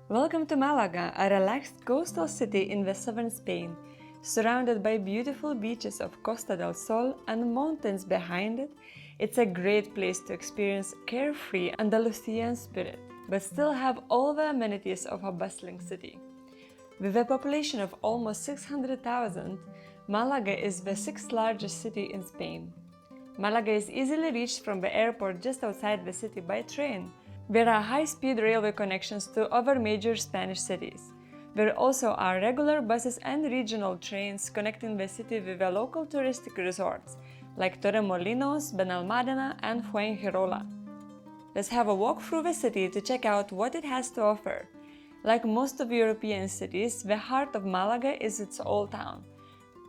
Welcome to Malaga, a relaxed coastal city in the southern Spain, surrounded by beautiful beaches of Costa del Sol and mountains behind it. It's a great place to experience carefree Andalusian spirit, but still have all the amenities of a bustling city. With a population of almost 600,000, Malaga is the sixth largest city in Spain. Malaga is easily reached from the airport just outside the city by train. There are high-speed railway connections to other major Spanish cities. There also are regular buses and regional trains connecting the city with the local touristic resorts, like Torremolinos, Benalmádena and Fuengirola. Let's have a walk through the city to check out what it has to offer. Like most of European cities, the heart of Malaga is its old town.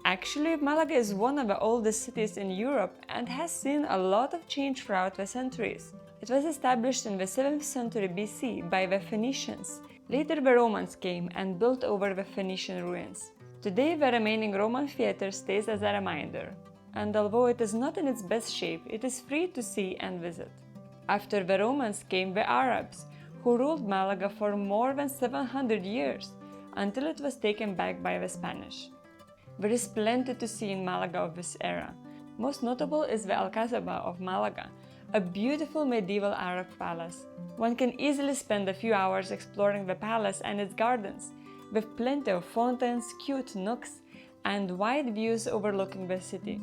Actually, Malaga is one of the oldest cities in Europe and has seen a lot of change throughout the centuries. It was established in the 7th century BC by the Phoenicians. Later the Romans came and built over the Phoenician ruins. Today the remaining Roman theatre stays as a reminder, and although it is not in its best shape, it is free to see and visit. After the Romans came the Arabs, who ruled Malaga for more than 700 years, until it was taken back by the Spanish. There is plenty to see in Malaga of this era. Most notable is the Alcazaba of Malaga, a beautiful medieval Arab palace. One can easily spend a few hours exploring the palace and its gardens, with plenty of fountains, cute nooks, and wide views overlooking the city.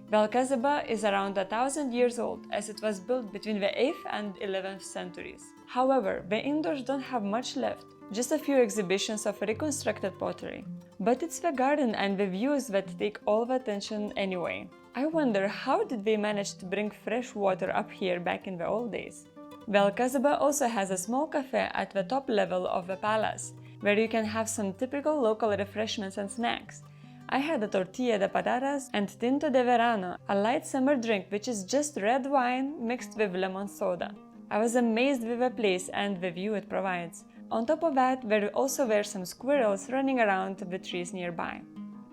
The Alcazaba is around 1,000 years old, as it was built between the 8th and 11th centuries. However, the indoors don't have much left, just a few exhibitions of reconstructed pottery. But it's the garden and the views that take all the attention anyway. I wonder, how did they manage to bring fresh water up here back in the old days? The Alcazaba also has a small cafe at the top level of the palace, where you can have some typical local refreshments and snacks. I had a tortilla de patatas and tinto de verano, a light summer drink which is just red wine mixed with lemon soda. I was amazed with the place and the view it provides. On top of that, there also were some squirrels running around the trees nearby.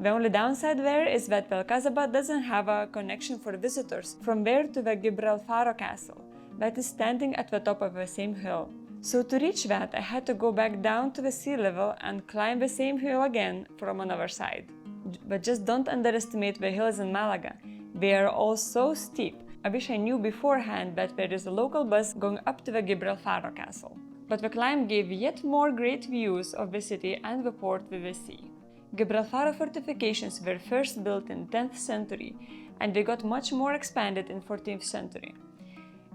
The only downside there is that the Alcazaba doesn't have a connection for visitors from there to the Gibralfaro Castle, that is standing at the top of the same hill. So to reach that, I had to go back down to the sea level and climb the same hill again from another side. But just don't underestimate the hills in Malaga. They are all so steep. I wish I knew beforehand that there is a local bus going up to the Gibralfaro Castle. But the climb gave yet more great views of the city and the port with the sea. Gibralfaro fortifications were first built in 10th century, and they got much more expanded in 14th century.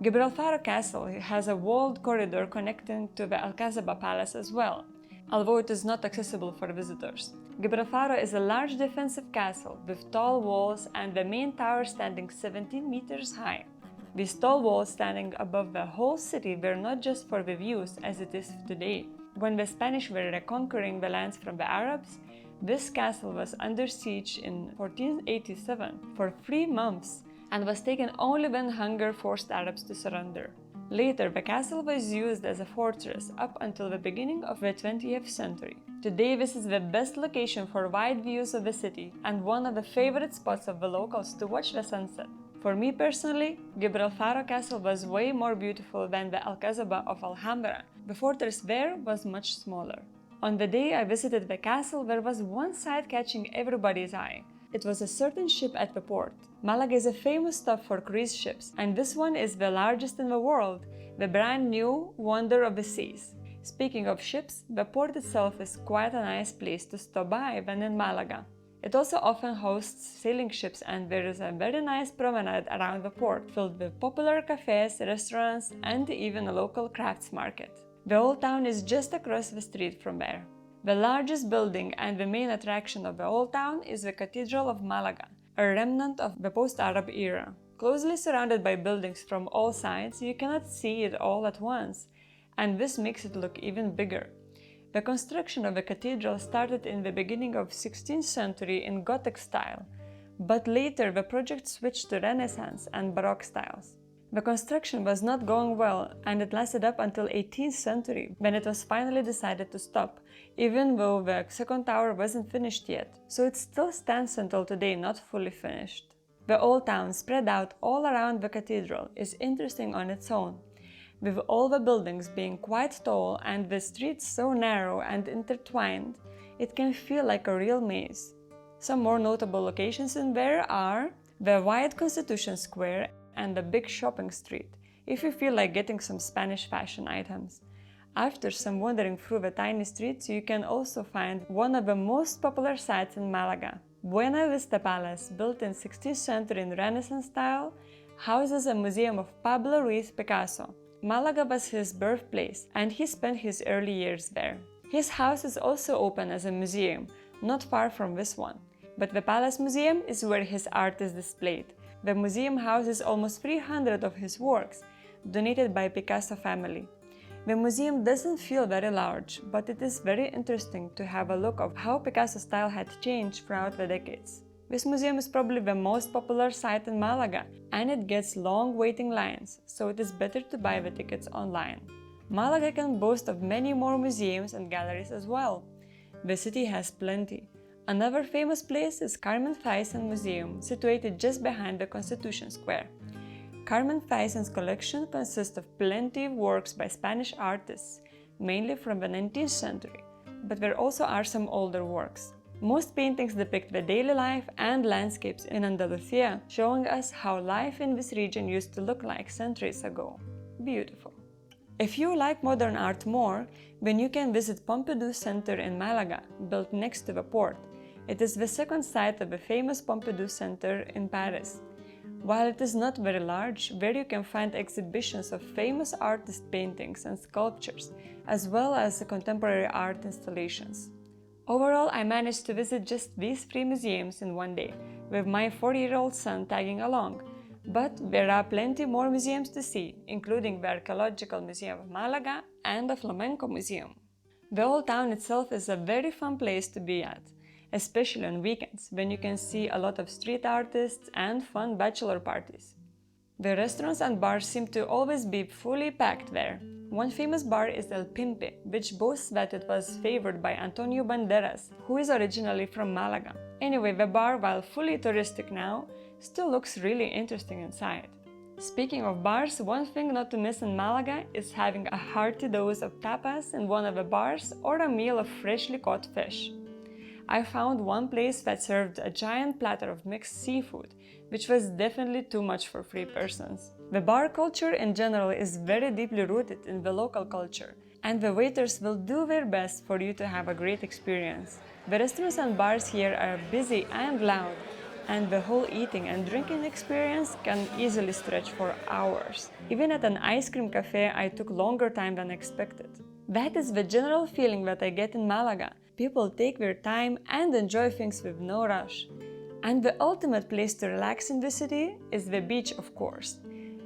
Gibralfaro Castle has a walled corridor connecting to the Alcazaba Palace as well, although it is not accessible for visitors. Gibralfaro is a large defensive castle with tall walls and the main tower standing 17 meters high. These tall walls standing above the whole city were not just for the views as it is today. When the Spanish were reconquering the lands from the Arabs, this castle was under siege in 1487 for 3 months and was taken only when hunger forced Arabs to surrender. Later, the castle was used as a fortress up until the beginning of the 20th century. Today, this is the best location for wide views of the city and one of the favorite spots of the locals to watch the sunset. For me personally, Gibralfaro Castle was way more beautiful than the Alcazaba of Alhambra. The fortress there was much smaller. On the day I visited the castle, there was one sight catching everybody's eye. It was a certain ship at the port. Malaga is a famous stop for cruise ships, and this one is the largest in the world, the brand new Wonder of the Seas. Speaking of ships, the port itself is quite a nice place to stop by when in Malaga. It also often hosts sailing ships, and there is a very nice promenade around the port, filled with popular cafes, restaurants, and even a local crafts market. The old town is just across the street from there. The largest building and the main attraction of the old town is the Cathedral of Malaga, a remnant of the post-Arab era. Closely surrounded by buildings from all sides, you cannot see it all at once, and this makes it look even bigger. The construction of the cathedral started in the beginning of 16th century in Gothic style, but later the project switched to Renaissance and Baroque styles. The construction was not going well, and it lasted up until 18th century, when it was finally decided to stop, even though the second tower wasn't finished yet, so it still stands until today not fully finished. The old town spread out all around the cathedral is interesting on its own. With all the buildings being quite tall and the streets so narrow and intertwined, it can feel like a real maze. Some more notable locations in there are the wide Constitution Square and the big shopping street, if you feel like getting some Spanish fashion items. After some wandering through the tiny streets, you can also find one of the most popular sites in Malaga. Buena Vista Palace, built in 16th century in Renaissance style, houses a museum of Pablo Ruiz Picasso. Malaga was his birthplace, and he spent his early years there. His house is also open as a museum, not far from this one. But the Palace Museum is where his art is displayed. The museum houses almost 300 of his works, donated by Picasso family. The museum doesn't feel very large, but it is very interesting to have a look of how Picasso's style had changed throughout the decades. This museum is probably the most popular site in Malaga, and it gets long waiting lines, so it is better to buy the tickets online. Malaga can boast of many more museums and galleries as well. The city has plenty. Another famous place is Carmen Thyssen Museum, situated just behind the Constitution Square. Carmen Thyssen's collection consists of plenty of works by Spanish artists, mainly from the 19th century, but there also are some older works. Most paintings depict the daily life and landscapes in Andalucia, showing us how life in this region used to look like centuries ago. Beautiful. If you like modern art more, then you can visit Pompidou Center in Malaga, built next to the port. It is the second site of the famous Pompidou Center in Paris. While it is not very large, there you can find exhibitions of famous artist paintings and sculptures, as well as contemporary art installations. Overall, I managed to visit just these 3 museums in one day, with my 4-year-old son tagging along. But there are plenty more museums to see, including the Archaeological Museum of Malaga and the Flamenco Museum. The old town itself is a very fun place to be at, especially on weekends, when you can see a lot of street artists and fun bachelor parties. The restaurants and bars seem to always be fully packed there. One famous bar is El Pimpe, which boasts that it was favored by Antonio Banderas, who is originally from Malaga. Anyway, the bar, while fully touristic now, still looks really interesting inside. Speaking of bars, one thing not to miss in Malaga is having a hearty dose of tapas in one of the bars or a meal of freshly caught fish. I found one place that served a giant platter of mixed seafood, which was definitely too much for 3 persons. The bar culture in general is very deeply rooted in the local culture, and the waiters will do their best for you to have a great experience. The restaurants and bars here are busy and loud, and the whole eating and drinking experience can easily stretch for hours. Even at an ice cream cafe, I took longer time than expected. That is the general feeling that I get in Malaga. People take their time and enjoy things with no rush. And the ultimate place to relax in the city is the beach, of course.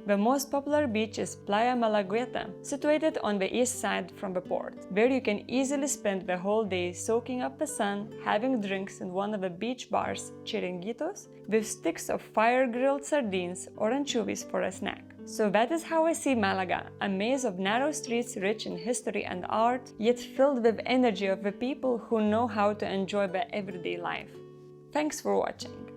The most popular beach is Playa Malagueta, situated on the east side from the port, where you can easily spend the whole day soaking up the sun, having drinks in one of the beach bars, chiringuitos, with sticks of fire-grilled sardines or anchovies for a snack. So that is how I see Malaga, a maze of narrow streets rich in history and art, yet filled with energy of the people who know how to enjoy the everyday life. Thanks for watching.